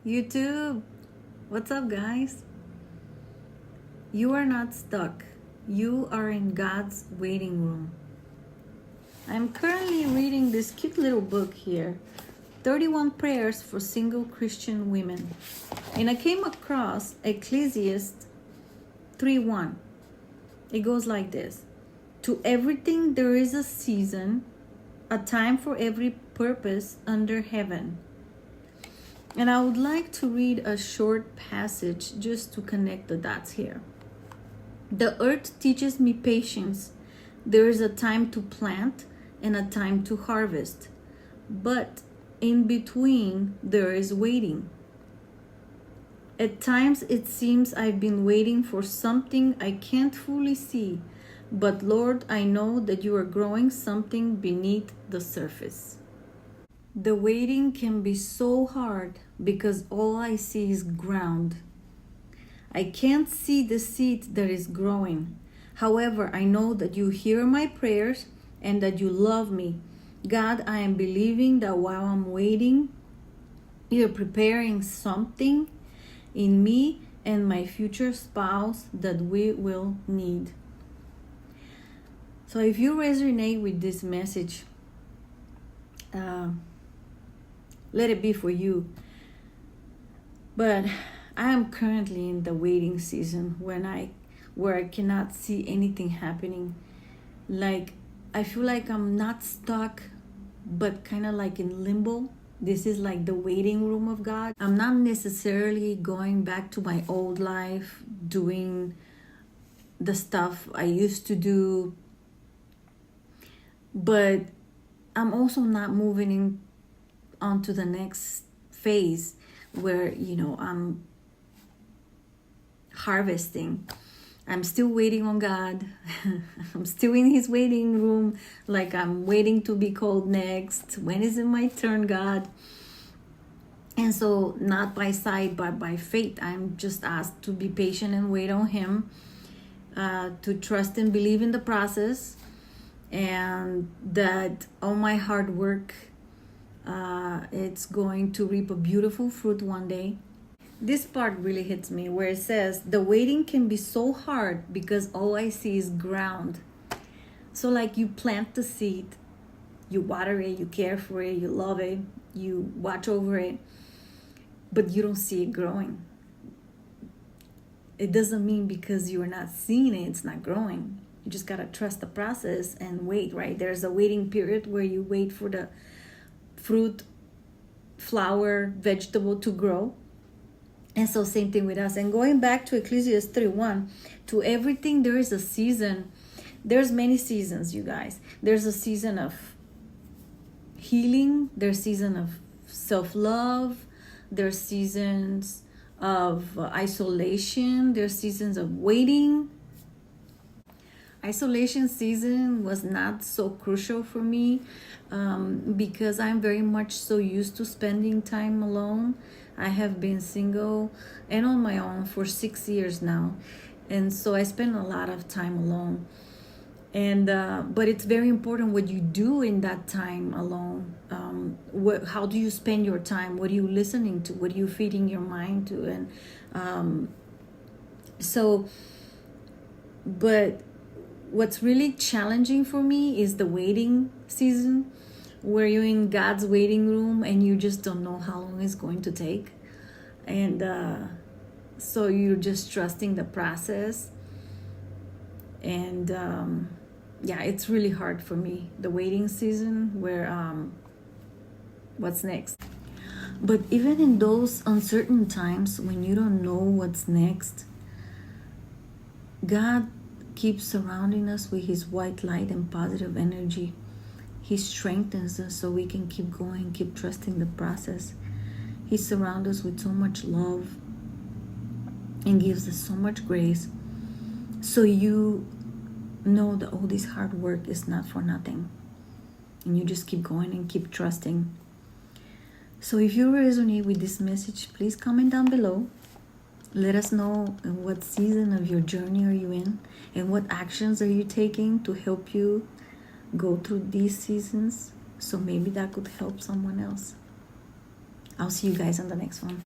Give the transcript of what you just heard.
YouTube, what's up, guys? You are not stuck. You are in God's waiting room. I'm currently reading this cute little book here, 31 Prayers for Single Christian Women. And I came across Ecclesiastes 3:1. It goes like this: To everything there is a season, a time for every purpose under heaven. And I would like to read a short passage just to connect the dots here. The earth teaches me patience. There is a time to plant and a time to harvest. But in between, there is waiting. At times, it seems I've been waiting for something I can't fully see. But Lord, I know that you are growing something beneath the surface. The waiting can be so hard because all I see is ground. I can't see the seed that is growing. However, I know that you hear my prayers and that you love me. God, I am believing that while I'm waiting, you're preparing something in me and my future spouse that we will need. So if you resonate with this message, let it be for you. But I am currently in the waiting season where I cannot see anything happening. Like, I feel like I'm not stuck, but kind of like in limbo. This is like the waiting room of God. I'm not necessarily going back to my old life, doing the stuff I used to do, but I'm also not moving on to the next phase where, I'm harvesting. I'm still waiting on God. I'm still in his waiting room, like I'm waiting to be called next. When is it my turn, God? And so, not by sight, but by faith, I'm just asked to be patient and wait on him, to trust and believe in the process, and that all my hard work, it's going to reap a beautiful fruit one day. This part really hits me, where it says the waiting can be so hard because all I see is ground. So like, you plant the seed, you water it, you care for it, you love it, you watch over it, but you don't see it growing. It doesn't mean because you're not seeing it, it's not growing. You just gotta trust the process and wait, right? There's a waiting period where you wait for the fruit, flower, vegetable to grow. And so same thing with us. And going back to Ecclesiastes 3:1, to everything there is a season. There's many seasons, you guys. There's a season of healing. There's a season of self-love. There's seasons of isolation. There's seasons of waiting. Isolation season was not so crucial for me, because I'm very much so used to spending time alone. I have been single and on my own for 6 years now, and so I spend a lot of time alone. And but it's very important what you do in that time alone. How do you spend your time? What are you listening to? What are you feeding your mind to? And but what's really challenging for me is the waiting season, where you're in God's waiting room and you just don't know how long it's going to take. And so you're just trusting the process. And it's really hard for me, the waiting season, where what's next. But even in those uncertain times when you don't know what's next, God keeps surrounding us with his white light and positive energy. He strengthens us so we can keep going, keep trusting the process. He surrounds us with so much love and gives us so much grace. So you know that all this hard work is not for nothing. And you just keep going and keep trusting. So if you resonate with this message, please comment down below. Let us know in what season of your journey are you in, and what actions are you taking to help you go through these seasons. So maybe that could help someone else. I'll see you guys on the next one.